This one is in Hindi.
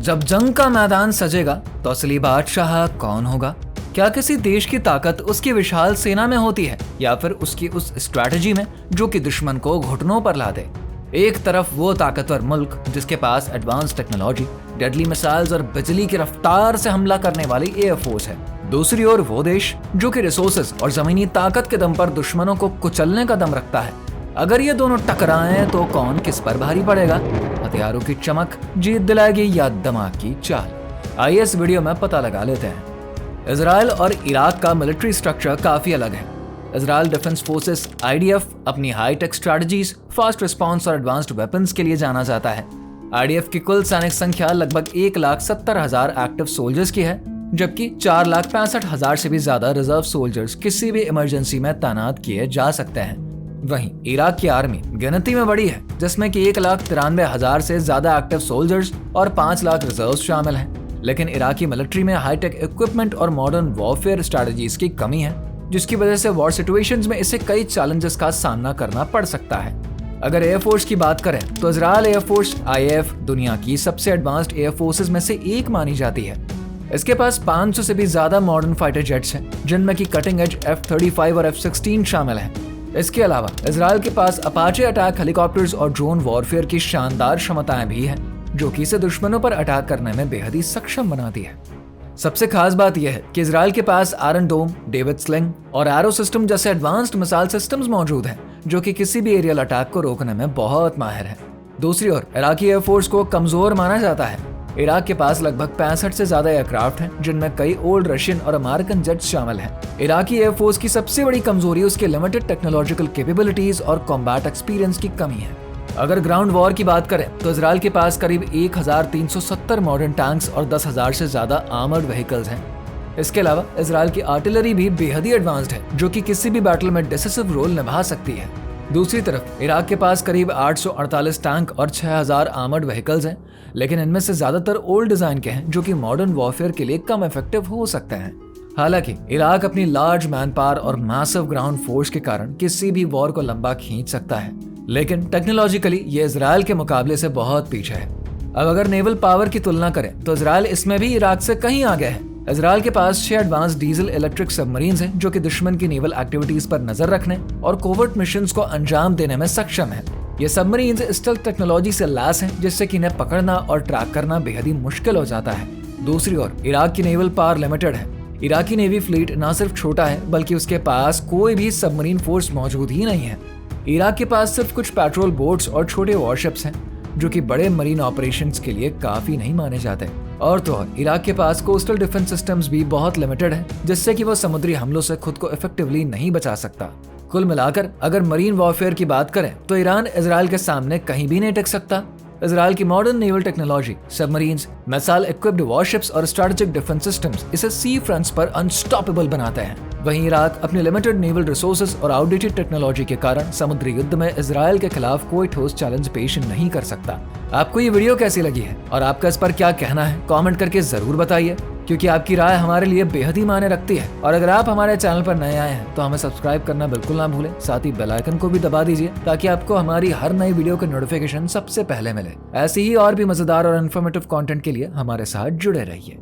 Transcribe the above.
जब जंग का मैदान सजेगा तो असली बादशाह कौन होगा? क्या किसी देश की ताकत उसकी विशाल सेना में होती है या फिर उसकी उस स्ट्रैटेजी में जो कि दुश्मन को घुटनों पर ला दे? एक तरफ वो ताकतवर मुल्क जिसके पास एडवांस टेक्नोलॉजी, डेडली मिसाइल्स और बिजली की रफ्तार से हमला करने वाली एयरफोर्स है। दूसरी ओर वो देश जो कि रिसोर्सेज और जमीनी ताकत के दम पर दुश्मनों को कुचलने का दम रखता है। अगर ये दोनों टकराएं तो कौन किस पर भारी पड़ेगा? हथियारों की चमक जीत दिलाएगी या दिमाग की चाल? आइए इस वीडियो में पता लगा लेते हैं। इजराइल और इराक का मिलिट्री स्ट्रक्चर काफी अलग है। इजराइल डिफेंस फोर्सेस IDF अपनी हाईटेक स्ट्रैटेजीज, फास्ट रिस्पॉन्स और एडवांस्ड वेपन्स के लिए जाना जाता है। IDF की कुल सैनिक संख्या लगभग 1,70,000 एक्टिव सोल्जर्स की है, जबकि 4,65,000 से भी ज्यादा रिजर्व सोल्जर्स किसी भी इमरजेंसी में तैनात किए जा सकते हैं। वहीं इराक की आर्मी गिनती में बड़ी है, जिसमें कि 1,93,000 से ज्यादा एक्टिव सोल्जर्स और 5 लाख रिजर्व शामिल हैं। लेकिन इराकी मिलिट्री में हाईटेक इक्विपमेंट और मॉडर्न वॉरफेयर स्ट्रैटेजीज की कमी है, जिसकी वजह से वॉर सिचुएशंस में इसे कई चैलेंजेस का सामना करना पड़ सकता है। अगर एयरफोर्स की बात करें तो इजराइल एयरफोर्स IAF दुनिया की सबसे एडवांस्ड एयरफोर्सेज में से एक मानी जाती है। इसके पास 500 से भी ज्यादा मॉडर्न फाइटर जेट्स हैं, जिनमें की कटिंग एज F-35 और F-16 शामिल हैं। इसके अलावा इजराइल के पास अपाचे अटैक हेलीकॉप्टर्स और ड्रोन वॉरफेयर की शानदार क्षमताएं भी हैं, जो कि इसे दुश्मनों पर अटैक करने में बेहद ही सक्षम बनाती है। सबसे खास बात यह है कि इजराइल के पास आयरन डोम, डेविड स्लिंग और एरो सिस्टम जैसे एडवांस्ड मिसाइल सिस्टम्स मौजूद हैं, जो कि किसी भी एरियल अटैक को रोकने में बहुत माहिर है। दूसरी ओर इराकी एयरफोर्स को कमजोर माना जाता है। इराक के पास लगभग 65 से ज्यादा एयरक्राफ्ट हैं, जिनमें कई ओल्ड रशियन और अमेरिकन जेट्स शामिल हैं। इराकी एयरफोर्स की सबसे बड़ी कमजोरी उसके लिमिटेड टेक्नोलॉजिकल कैपेबिलिटीज और कॉम्बैट एक्सपीरियंस की कमी है। अगर ग्राउंड वॉर की बात करें तो इजराइल के पास करीब 1,370 मॉडर्न टैंक्स और 10,000 से ज्यादा आर्मर्ड व्हीकल्स हैं। इसके अलावा इजराइल की आर्टिलरी भी बेहद ही एडवांस्ड है, जो कि किसी भी बैटल में डिसिसिव रोल निभा सकती है। दूसरी तरफ इराक के पास करीब 848 टैंक और 6,000 आर्मर्ड व्हीकल्स हैं, लेकिन इनमें से ज्यादातर ओल्ड डिजाइन के हैं, जो कि मॉडर्न वॉरफेयर के लिए कम इफेक्टिव हो सकते हैं। हालांकि इराक अपनी लार्ज मैन पावर और मैसिव ग्राउंड फोर्स के कारण किसी भी वॉर को लंबा खींच सकता है, लेकिन टेक्नोलॉजिकली ये इजराइल के मुकाबले से बहुत पीछे है। अब अगर नेवल पावर की तुलना करें तो इजराइल इसमें भी इराक से कहीं आगे है। इजराइल के पास 6 एडवांस डीजल इलेक्ट्रिक सबमरीन्स हैं, जो कि दुश्मन की नेवल एक्टिविटीज पर नजर रखने और कोवर्ट मिशंस को अंजाम देने में सक्षम है। ये सबमरीन्स स्टेल्थ टेक्नोलॉजी से लैस हैं, जिससे कि इन्हें पकड़ना और ट्रैक करना बेहद ही मुश्किल हो जाता है। दूसरी ओर इराक की नेवल पावर लिमिटेड है। इराकी नेवी फ्लीट न सिर्फ छोटा है, बल्कि उसके पास कोई भी सबमरीन फोर्स मौजूद ही नहीं है। इराक के पास सिर्फ कुछ पेट्रोल बोट्स और छोटे वॉरशिप्स हैं, जो कि बड़े मरीन ऑपरेशंस के लिए काफी नहीं माने जाते। और तो और इराक के पास कोस्टल डिफेंस सिस्टम्स भी बहुत लिमिटेड है, जिससे कि वो समुद्री हमलों से खुद को इफेक्टिवली नहीं बचा सकता। कुल मिलाकर अगर मरीन वॉरफेयर की बात करें तो ईरान इजराइल के सामने कहीं भी नहीं टिक सकता। इजराइल की modern naval technology, submarines, missile equipped warships और स्ट्रेटेजिक डिफेंस सिस्टम्स इसे सी फ्रंट्स पर अनस्टॉपेबल बनाते हैं। वहीं इराक अपने लिमिटेड नेवल रिसोर्सेज और आउटडेटेड टेक्नोलॉजी के कारण समुद्री युद्ध में इजराइल के खिलाफ कोई ठोस चैलेंज पेश नहीं कर सकता। आपको ये वीडियो कैसी लगी है और आपका इस पर क्या कहना है, कमेंट करके जरूर बताइए, क्योंकि आपकी राय हमारे लिए बेहद ही मायने रखती है। और अगर आप हमारे चैनल पर नए आए हैं तो हमें सब्सक्राइब करना बिल्कुल ना भूलें। साथ ही बेल आइकन को भी दबा दीजिए, ताकि आपको हमारी हर नई वीडियो के नोटिफिकेशन सबसे पहले मिले। ऐसी ही और भी मजेदार और इन्फॉर्मेटिव कंटेंट के लिए हमारे साथ जुड़े रहिए।